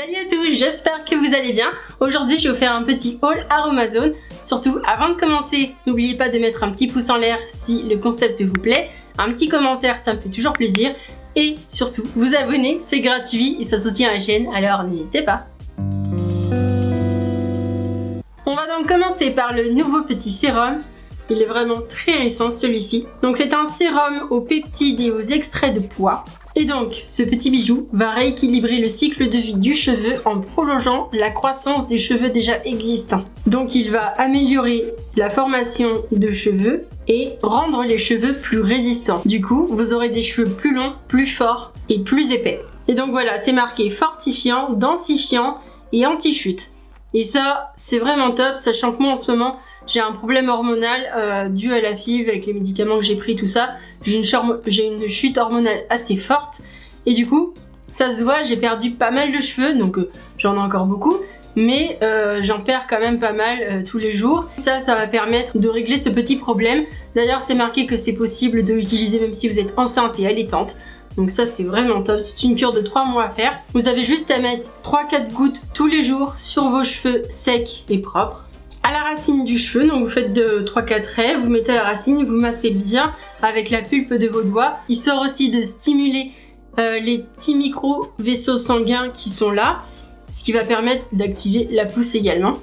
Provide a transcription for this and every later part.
Salut à tous, j'espère que vous allez bien. Aujourd'hui je vais vous faire un petit haul Aromazone. Surtout avant de commencer, n'oubliez pas de mettre un petit pouce en l'air si le concept vous plaît. Un petit commentaire, ça me fait toujours plaisir. Et surtout, vous abonner, c'est gratuit et ça soutient la chaîne, alors n'hésitez pas. On va donc commencer par le nouveau petit sérum. Il est vraiment très récent celui-ci. Donc c'est un sérum aux peptides et aux extraits de pois. Et donc, ce petit bijou va rééquilibrer le cycle de vie du cheveu en prolongeant la croissance des cheveux déjà existants. Donc il va améliorer la formation de cheveux et rendre les cheveux plus résistants. Du coup, vous aurez des cheveux plus longs, plus forts et plus épais. Et donc voilà, c'est marqué fortifiant, densifiant et anti-chute. Et ça, c'est vraiment top, sachant que moi en ce moment, j'ai un problème hormonal dû à la FIV avec les médicaments que j'ai pris, tout ça. J'ai une chute hormonale assez forte et du coup, ça se voit, j'ai perdu pas mal de cheveux, donc j'en ai encore beaucoup, mais j'en perds quand même pas mal tous les jours. Ça va permettre de régler ce petit problème. D'ailleurs, c'est marqué que c'est possible de l'utiliser même si vous êtes enceinte et allaitante. Donc ça, c'est vraiment top. C'est une cure de 3 mois à faire. Vous avez juste à mettre 3-4 gouttes tous les jours sur vos cheveux secs et propres. À la racine du cheveu, donc vous faites de 3-4 raies, vous mettez la racine, vous massez bien avec la pulpe de vos doigts, histoire aussi de stimuler les petits micro-vaisseaux sanguins qui sont là, ce qui va permettre d'activer la pousse également.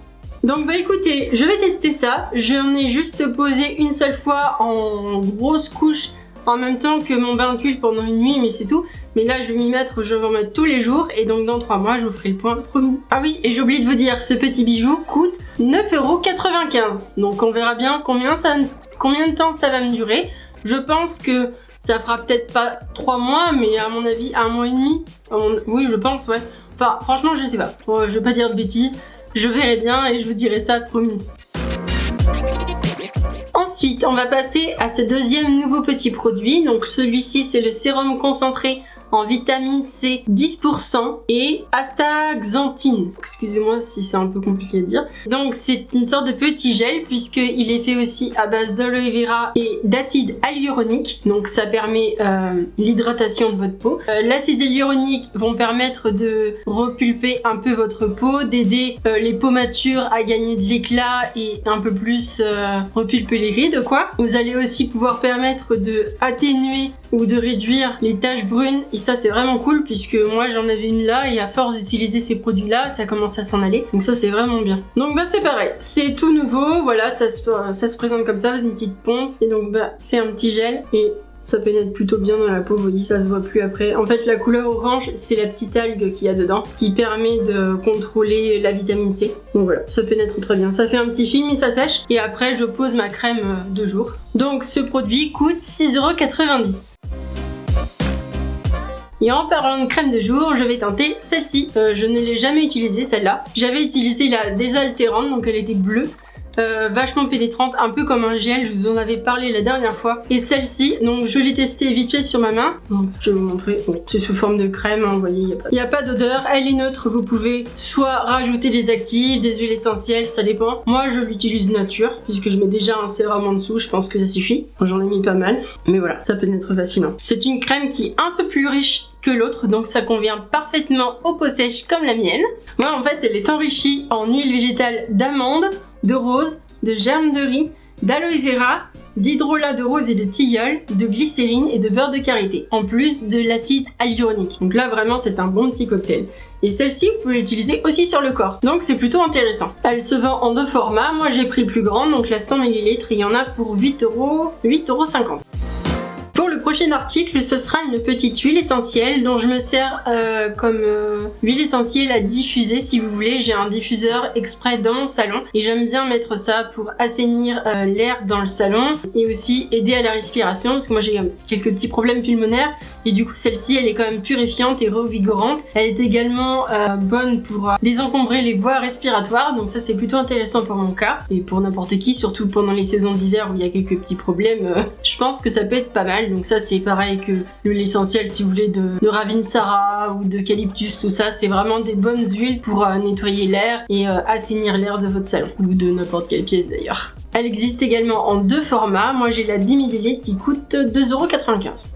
Donc bah écoutez, je vais tester ça, j'en ai juste posé une seule fois en grosse couche en même temps que mon bain d'huile pendant une nuit, mais c'est tout. Mais là, je vais m'y mettre, je vais en mettre tous les jours. Et donc, dans 3 mois, je vous ferai le point promis. Ah oui, et j'ai oublié de vous dire, ce petit bijou coûte 9,95 €. Donc, on verra bien combien de temps ça va me durer. Je pense que ça fera peut-être pas 3 mois, mais à mon avis, 1 mois et demi. Oui, je pense, ouais. Enfin, franchement, je sais pas. Je vais pas dire de bêtises. Je verrai bien et je vous dirai ça, promis. Ensuite, on va passer à ce deuxième nouveau petit produit. Donc celui-ci, c'est le sérum concentré en vitamine C 10% et astaxanthine. Excusez-moi si c'est un peu compliqué à dire. Donc c'est une sorte de petit gel puisqu'il est fait aussi à base d'aloe vera et d'acide hyaluronique. Donc ça permet l'hydratation de votre peau. L'acide hyaluronique vont permettre de repulper un peu votre peau, d'aider les peaux matures à gagner de l'éclat et un peu plus repulper les rides quoi. Vous allez aussi pouvoir permettre de atténuer ou de réduire les taches brunes. Et ça c'est vraiment cool puisque moi j'en avais une là et à force d'utiliser ces produits là ça commence à s'en aller, donc ça c'est vraiment bien. Donc bah c'est pareil, c'est tout nouveau, voilà, ça se présente comme ça, une petite pompe et donc bah c'est un petit gel et ça pénètre plutôt bien dans la peau, vous voyez, ça se voit plus après. En fait la couleur orange c'est la petite algue qu'il y a dedans qui permet de contrôler la vitamine C. Donc voilà, ça pénètre très bien, ça fait un petit film et ça sèche et après je pose ma crème de jour. Donc ce produit coûte 6,90 €. Et en parlant de crème de jour, je vais tenter celle-ci. Je ne l'ai jamais utilisée celle-là. J'avais utilisé la désaltérante, donc elle était bleue. Vachement pénétrante, un peu comme un gel, je vous en avais parlé la dernière fois. Et celle-ci, donc je l'ai testée vite fait sur ma main. Donc je vais vous montrer, bon, c'est sous forme de crème, hein, vous voyez, il n'y a pas d'odeur, elle est neutre, vous pouvez soit rajouter des actifs, des huiles essentielles, ça dépend. Moi je l'utilise nature, puisque je mets déjà un sérum en dessous, je pense que ça suffit. J'en ai mis pas mal, mais voilà, ça pénètre facilement. C'est une crème qui est un peu plus riche que l'autre, donc ça convient parfaitement aux peaux sèches comme la mienne. Moi en fait elle est enrichie en huile végétale d'amande, de rose, de germe de riz, d'aloe vera, d'hydrolat de rose et de tilleul, de glycérine et de beurre de karité, en plus de l'acide hyaluronique. Donc là vraiment c'est un bon petit cocktail. Et celle-ci vous pouvez l'utiliser aussi sur le corps, donc c'est plutôt intéressant. Elle se vend en 2 formats, moi j'ai pris le plus grand, donc la 100 ml, et il y en a pour 8,50 €. Pour le prochain article, ce sera une petite huile essentielle dont je me sers comme huile essentielle à diffuser si vous voulez. J'ai un diffuseur exprès dans mon salon et j'aime bien mettre ça pour assainir l'air dans le salon et aussi aider à la respiration parce que moi j'ai quelques petits problèmes pulmonaires et du coup celle-ci elle est quand même purifiante et revigorante. Elle est également bonne pour désencombrer les voies respiratoires, donc ça c'est plutôt intéressant pour mon cas et pour n'importe qui, surtout pendant les saisons d'hiver où il y a quelques petits problèmes. Je pense que ça peut être pas mal. Donc ça c'est pareil que l'huile essentielle si vous voulez de Ravinsara ou d'eucalyptus, tout ça c'est vraiment des bonnes huiles pour nettoyer l'air et assainir l'air de votre salon ou de n'importe quelle pièce d'ailleurs. Elle existe également en 2 formats, moi j'ai la 10 ml qui coûte 2,95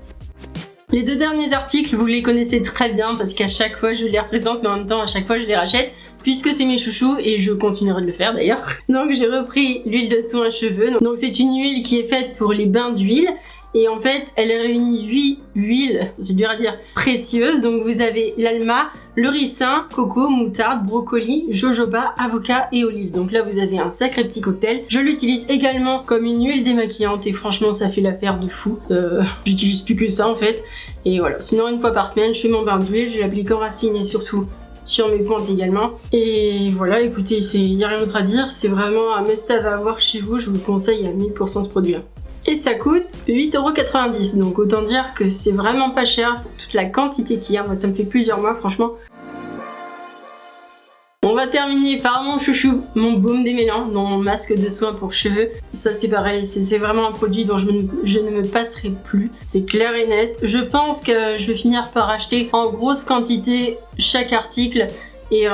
€. Les 2 derniers articles, vous les connaissez très bien parce qu'à chaque fois je les représente, mais en même temps à chaque fois je les rachète puisque c'est mes chouchous et je continuerai de le faire d'ailleurs. Donc j'ai repris l'huile de soin cheveux. Donc c'est une huile qui est faite pour les bains d'huile. Et en fait, elle réunit 8 huiles, c'est dur à dire, précieuses. Donc vous avez l'alma, le ricin, coco, moutarde, brocoli, jojoba, avocat et olive. Donc là, vous avez un sacré petit cocktail. Je l'utilise également comme une huile démaquillante et franchement, ça fait l'affaire de fou. J'utilise plus que ça en fait. Et voilà, sinon une fois par semaine, je fais mon bain d'huile, je l'applique en racine et surtout sur mes pointes également. Et voilà, écoutez, il n'y a rien d'autre à dire. C'est vraiment un must-have à avoir chez vous. Je vous le conseille à 1000% ce produit. Et ça coûte 8,90 €. Donc autant dire que c'est vraiment pas cher pour toute la quantité qu'il y a. Moi ça me fait plusieurs mois franchement. On va terminer par mon chouchou, mon baume démêlant, mon masque de soin pour cheveux. Ça c'est pareil, c'est vraiment un produit dont je ne me passerai plus. C'est clair et net. Je pense que je vais finir par acheter en grosse quantité chaque article. Et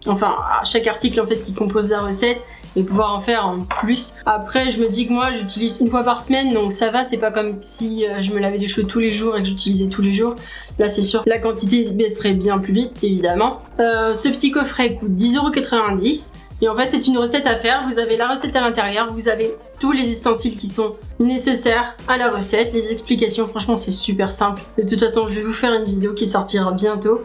enfin chaque article en fait qui compose la recette et pouvoir en faire en plus. Après je me dis que moi j'utilise une fois par semaine donc ça va, c'est pas comme si je me lavais les cheveux tous les jours et que j'utilisais tous les jours. Là c'est sûr la quantité baisserait bien plus vite évidemment. Ce petit coffret coûte 10,90 € et en fait c'est une recette à faire. Vous avez la recette à l'intérieur, vous avez tous les ustensiles qui sont nécessaires à la recette, les explications, franchement c'est super simple. De toute façon je vais vous faire une vidéo qui sortira bientôt.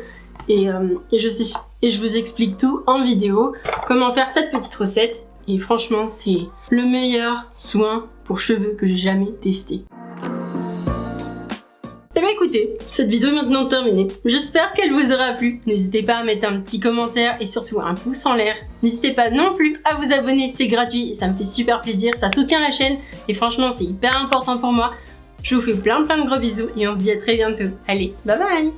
Et je vous explique tout en vidéo, comment faire cette petite recette. Et franchement, c'est le meilleur soin pour cheveux que j'ai jamais testé. Et bah écoutez, cette vidéo est maintenant terminée. J'espère qu'elle vous aura plu. N'hésitez pas à mettre un petit commentaire et surtout un pouce en l'air. N'hésitez pas non plus à vous abonner, c'est gratuit et ça me fait super plaisir. Ça soutient la chaîne et franchement, c'est hyper important pour moi. Je vous fais plein de gros bisous et on se dit à très bientôt. Allez, bye bye!